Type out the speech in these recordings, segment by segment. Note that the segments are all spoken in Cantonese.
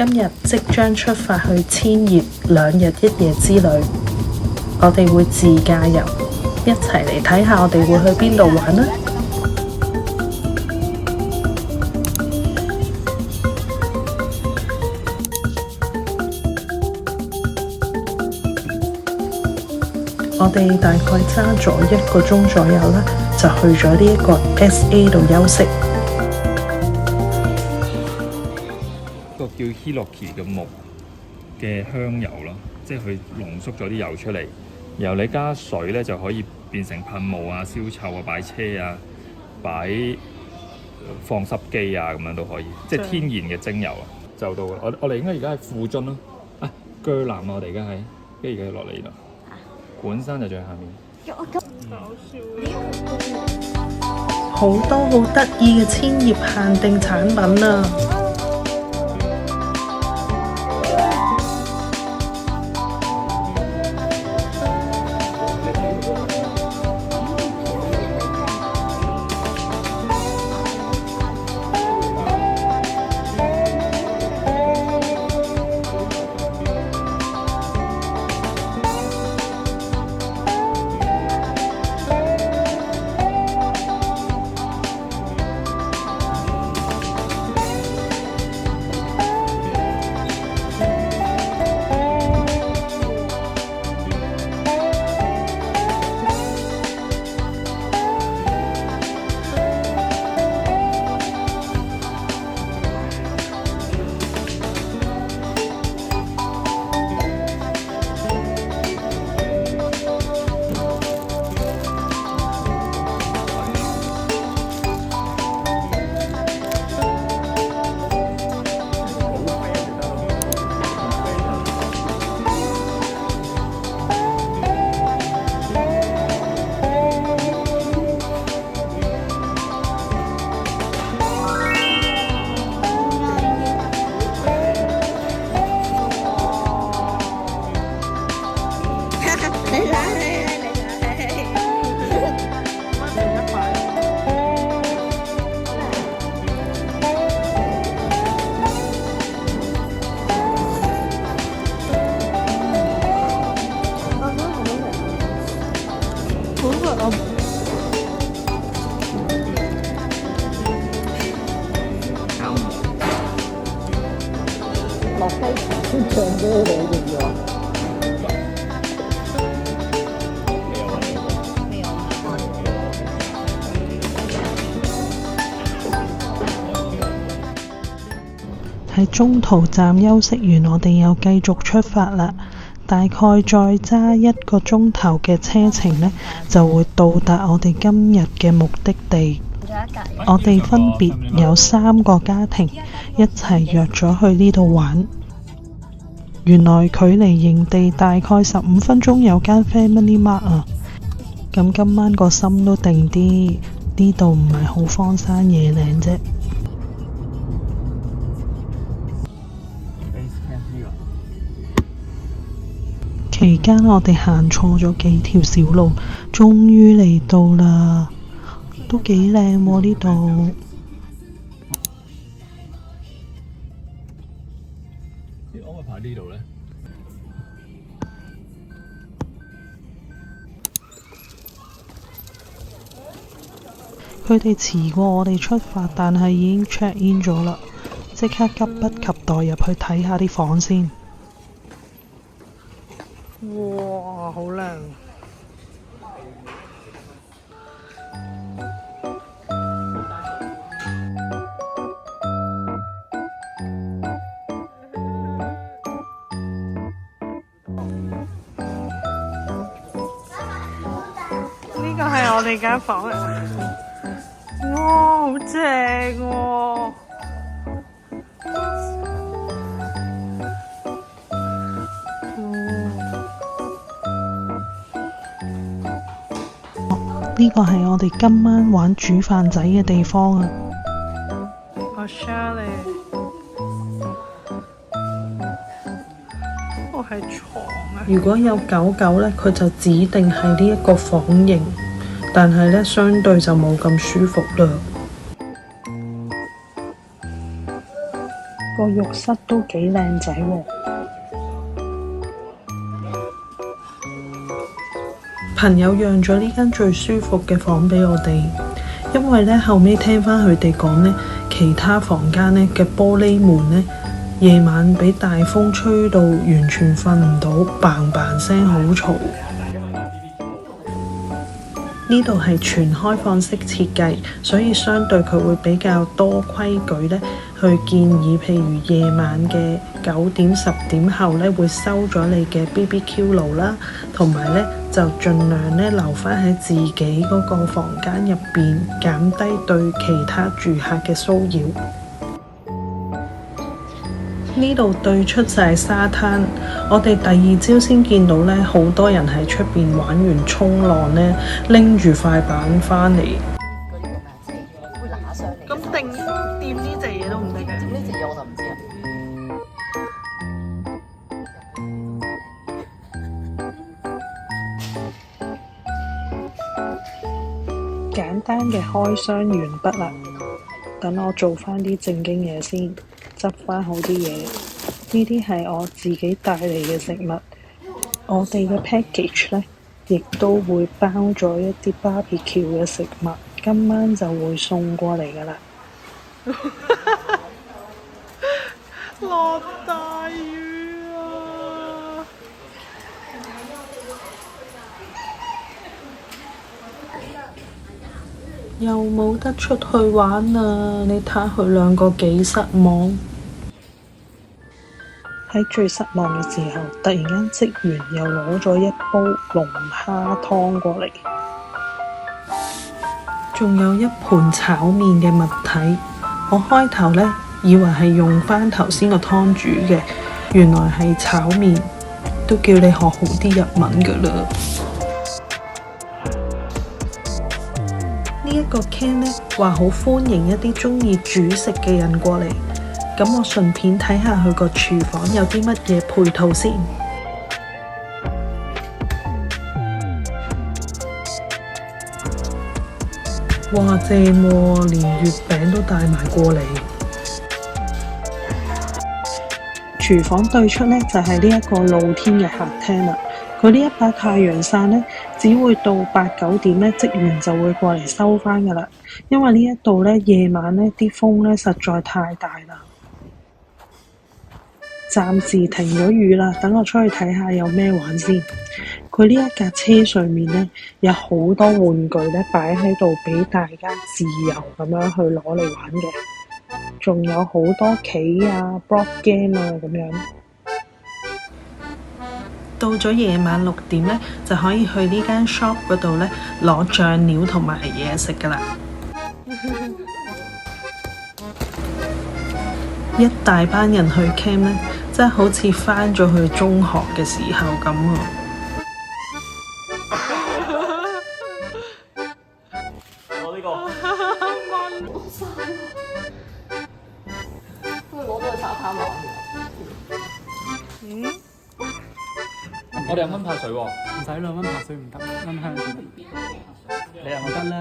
今日即將出發去千葉2日1夜之旅，我哋會自駕遊，一齊嚟睇下我哋會去邊度玩啦！我哋大概揸咗1個鐘左右啦，就去咗呢一個 SA 度休息。個叫 Hiroki 嘅木嘅香油咯，即係佢濃縮咗啲油出嚟，然後你加水咧就可以變成噴霧啊、燒臭啊、擺車啊、擺放濕機啊咁樣都可以，即係天然嘅精油啊，就到啦。我哋應該而家係富津咯，鋸南啊，我哋而家係，跟住而家落嚟啦。本山就最下面。好多好得意嘅千葉限定產品啊！落西場唱歌嚟嘅喎。喺中途站休息完，我哋又繼續出發啦。大概再揸1個鐘頭嘅車程呢，就會到達我哋今日嘅目的地。我哋分別有3個家庭一齊約咗去呢度玩。原來距離營地大概15分鐘有間 Family Mart 啊。咁今晚個心都定啲，呢度唔係好荒山野嶺啫。期間我哋行錯咗幾條小路，終於嚟到啦，都幾靚喎呢度。我咪排呢度咧。佢哋遲過我哋出發，但係已經 check in 咗啦，即刻急不及待入去睇下啲房先。哇，好靚！呢個係我哋間房嚟。哇，好正喎！呢個係我哋今晚玩煮飯仔嘅地方啊！我 share 你，我係床啊！如果有狗狗呢，佢就指定係呢一個房型，但係呢，相對就冇咁舒服啦。個浴室都幾靚仔喎。朋友讓咗呢間最舒服嘅房俾我哋，因為呢後尾聽翻佢哋講呢，其他房間呢嘅玻璃門呢，夜晚俾大風吹到完全瞓唔到，嘭嘭聲好嘈。呢度係全開放式設計，所以相對佢會比較多規矩呢，去建議譬如夜晚嘅9點10點後呢，會收咗你嘅 BBQ 爐啦，同埋呢就盡量呢留返喺自己嗰個房間入邊，減低對其他住客嘅騷擾。呢度對出晒沙灘，我哋第二朝先見到呢，好多人喺出邊玩完衝浪呢，拎住塊板返嚟。會揦上嚟。咁掂呢隻嘢都唔得嘅。呢隻嘢我就唔知啦。簡單嘅開箱完畢啦，等我做返啲正經嘢先，執返好啲嘢。呢啲係我自己帶嚟嘅食物，我哋嘅 package 呢，亦都會包咗一啲 barbecue 嘅食物，今晚就會送過嚟㗎啦。落大雨啊！又冇得出去玩啊！你睇佢兩個幾失望。喺最失望嘅時候，突然間職員又攞咗一煲龍蝦湯過嚟，仲有一盤炒麵嘅物體。我開頭呢，以為係用返頭先個湯煮嘅，原來係炒麵，都叫你學好啲日文㗎啦。呢一個 can 呢，話好歡迎一啲鍾意煮食嘅人過嚟，咁我順便睇下佢個廚房有啲乜嘢配套先。哇，正喎，連月餅都帶埋過嚟。廚房對出呢，就係呢一個露天嘅客廳啦。佢呢一把太陽傘呢，只會到8、9點呢，職員就會過嚟收返㗎啦。因為呢一度呢，夜晚呢啲風呢實在太大啦。暫時停咗雨啦，等我出去睇下有咩玩先。佢呢一架車上面呢，有好多玩具呢擺喺度俾大家自由咁樣去攞嚟玩嘅，仲有好多棋啊、board game 啊咁樣。到咗夜晚6點呢，就可以去呢間 shop 嗰度呢攞醬料同埋嘢食㗎啦。一大班人去 camp 呢，真係好似返咗去中學嘅時候咁喎。我呢個都會攞到去沙灘玩嘅。我哋有蚊拍水喎，唔使啦，蚊拍水唔得，蚊香先得。你有冇得啦。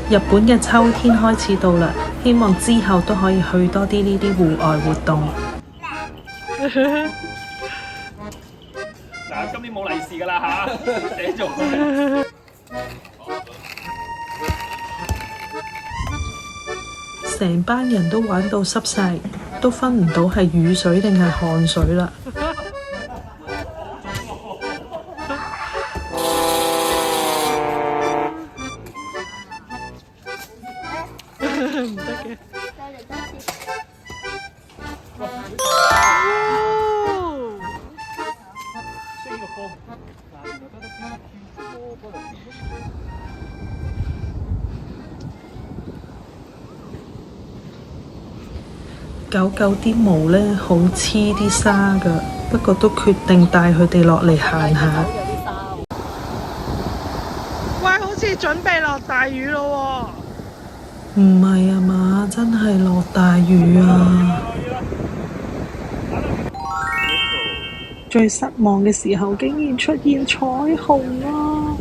日本嘅秋天開始到啦，希望之後都可以去多啲呢啲戶外活動。嗱，今年冇利是㗎啦嚇，寫咗。成班人都玩到濕晒，都分唔到係雨水定係汗水啦。唔得嘅。狗狗啲毛呢，好黐啲沙㗎，不過都決定帶佢哋落嚟行下。喂，好似準備落大雨咯喎！唔係啊嘛，真係落大雨啊！最失望嘅時候，竟然出現彩虹啊！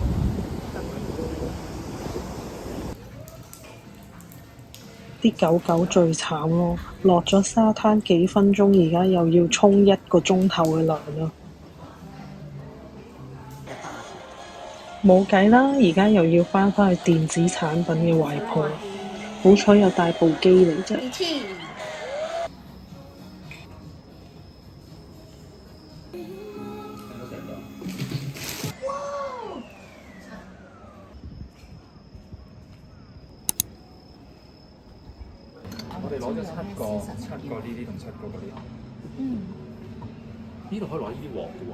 啲狗狗最慘咯，落咗沙灘幾分鐘，而家又要沖1個鐘頭嘅涼啦。冇計啦，而家又要返去電子產品嘅懷抱。好彩有帶部機嚟啫。我哋攞咗7個呢啲同7個嗰啲。呢度可以攞呢啲鑊嘅喎。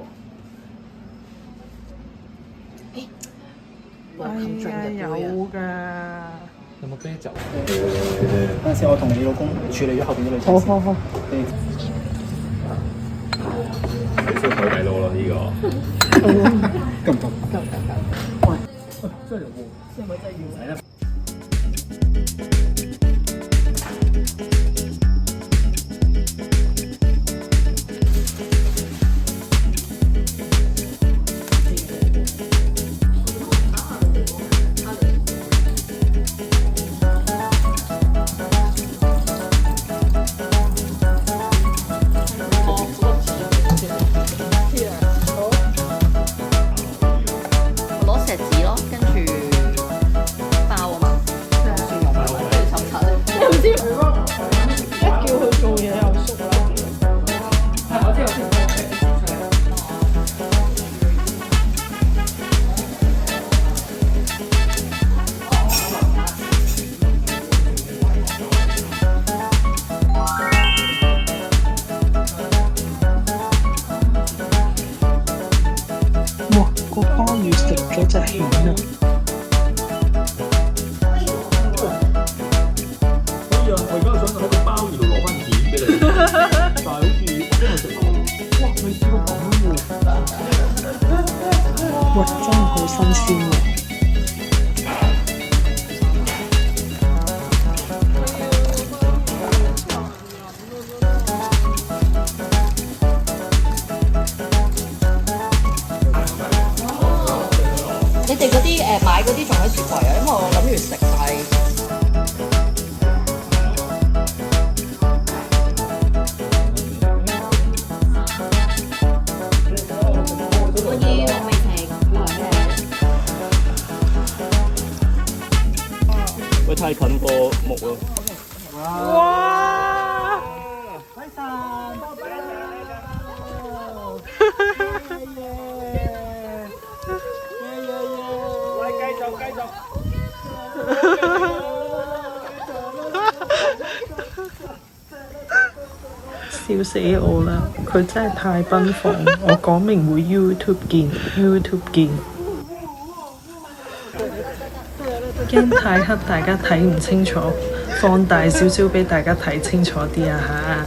有㗎。有冇啤酒？嗰陣時我同你老公處理咗後邊啲女仔。好。你燒海底撈咯呢個。夠唔夠？喂，真係喎，係咪真係要？係啊。個鮑魚食咗隻蜆啊！我而家想喺個鮑魚度攞翻錢俾你，但係好似我真係食過，哇！未試過咁喎，哇！真係好新鮮喎！你哋嗰啲買嗰啲仲喺雪櫃啊，因為我諗住食晒。我未食，喂，太近個木咯。哇！海神，多謝喂，繼續。笑死我啦！佢真係太奔放，我講明會 YouTube 見。驚太黑，大家睇唔清楚，放大少少俾大家睇清楚啲啊嚇！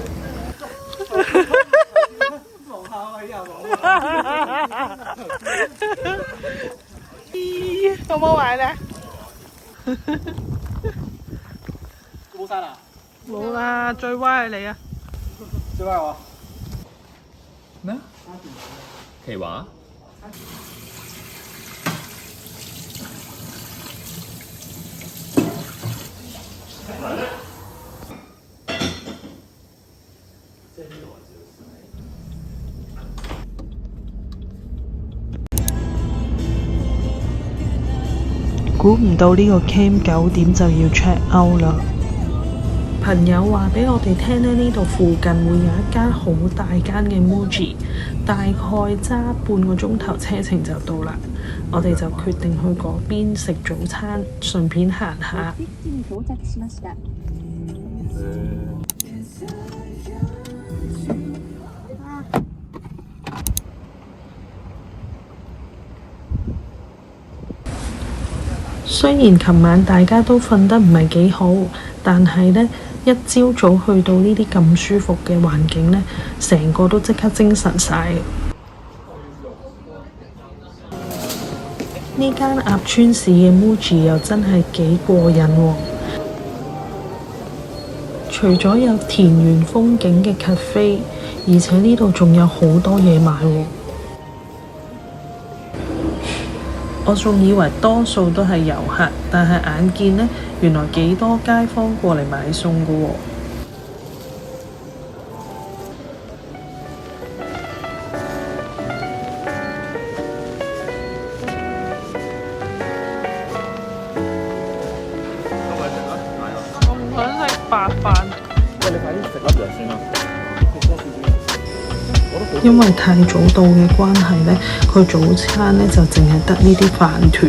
好唔好玩咧？冇晒啦，冇啦，最歪係你啊！最歪我。咩？奇華？估唔到呢個 camp 9點就要 check out 啦。朋友話俾我哋聽呢度附近會有一間好大間嘅 Muji， 大概揸半個鐘頭車程就到啦。我哋就決定去嗰邊食早餐，順便行下。雖然琴晚大家都瞓得唔係幾好，但係呢，一朝早去到呢啲咁舒服嘅環境呢，成個都即刻精神晒。呢間鴨川市嘅 Muji 又真係幾過癮喎！除咗有田園風景嘅 cafe， 而且呢度仲有好多嘢買喎。我仲以為多數都係遊客，但係眼見呢，原來幾多街坊過嚟買餸㗎喎。我唔想食白飯。喂，你快啲食粒藥先啦。因為太早到嘅關係呢，佢早餐呢就淨係得呢啲飯團，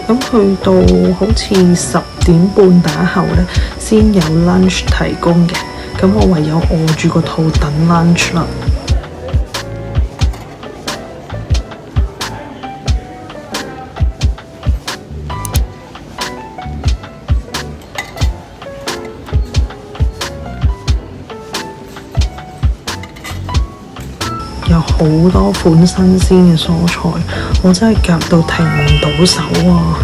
咁去到好似10點半打後呢，先有 lunch 提供嘅，咁我唯有餓住個肚等 lunch 啦。有好多款新鮮嘅蔬菜，我真係夾到停唔到手啊！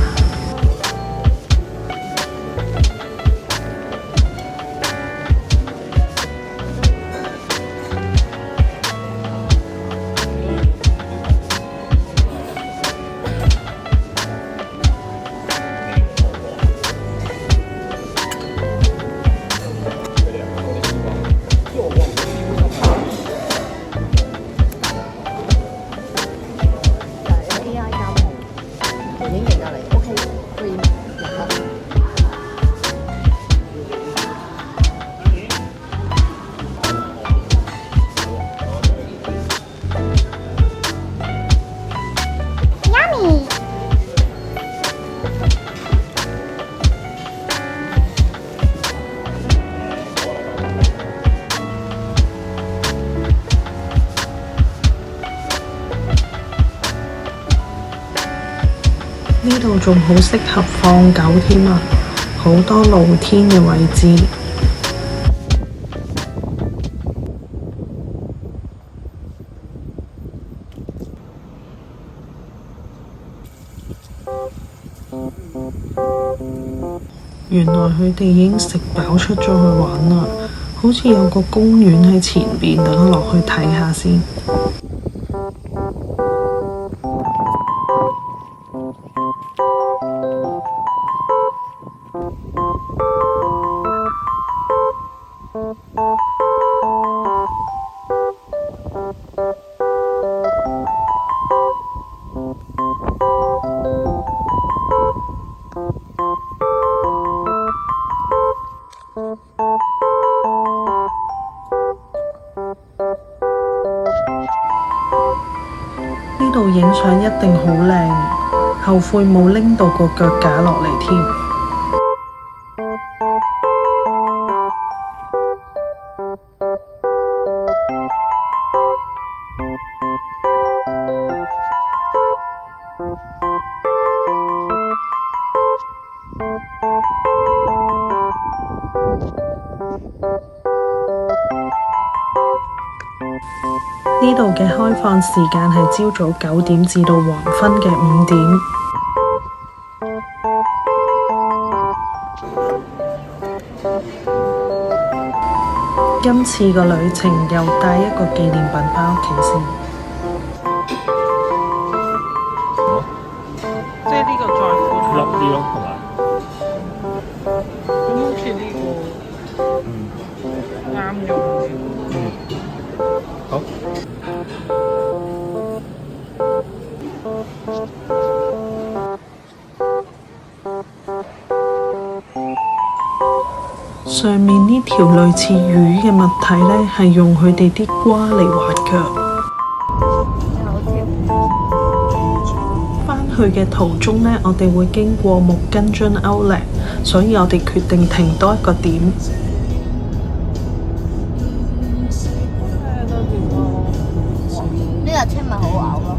呢度仲好適合放狗添啊，好多露天嘅位置。原來佢哋已經食飽出咗去玩啦，好似有個公園喺前邊，等我落去睇下先。呢度影相一定好靚，後悔冇拎到個腳架落嚟添。呢度嘅開放時間係朝早9點至到黃昏嘅5點。今次個旅程又帶一個紀念品返屋企先。即係呢個再寬粒啲咯，同埋咁好似呢個啱用嘅。好。上面呢條類似魚嘅物體呢，係用佢哋啲瓜嚟滑㗎。返去嘅途中呢，我哋會經過木根津 Outlet， 所以我哋決定停多一個點。呢個青咪好咬咯。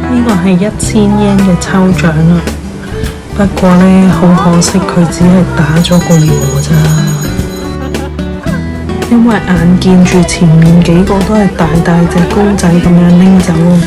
呢個係1000yen嘅抽獎啊！不過呢，好可惜佢只係打咗個和咋，因為眼見住前面幾個都係大大隻公仔咁樣拎走啊。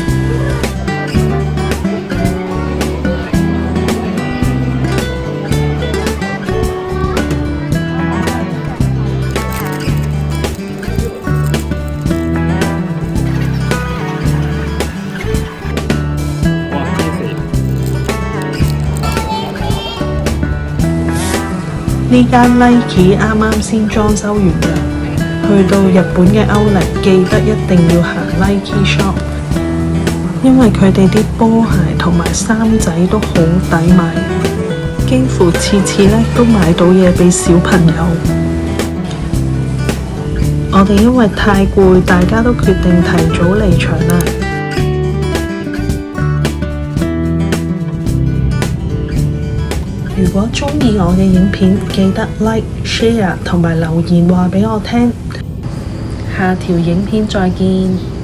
呢間 Nike 啱啱先裝修完㗎，去到日本嘅Outlet記得一定要行 Nike Shop， 因為佢哋啲波鞋同埋衫仔都好抵買，幾乎次次呢都買到嘢俾小朋友。我哋因為太攰，大家都決定提早離場啦。如果鍾意我嘅影片，記得 Like、Share 同埋留言話俾我聽。下條影片再見。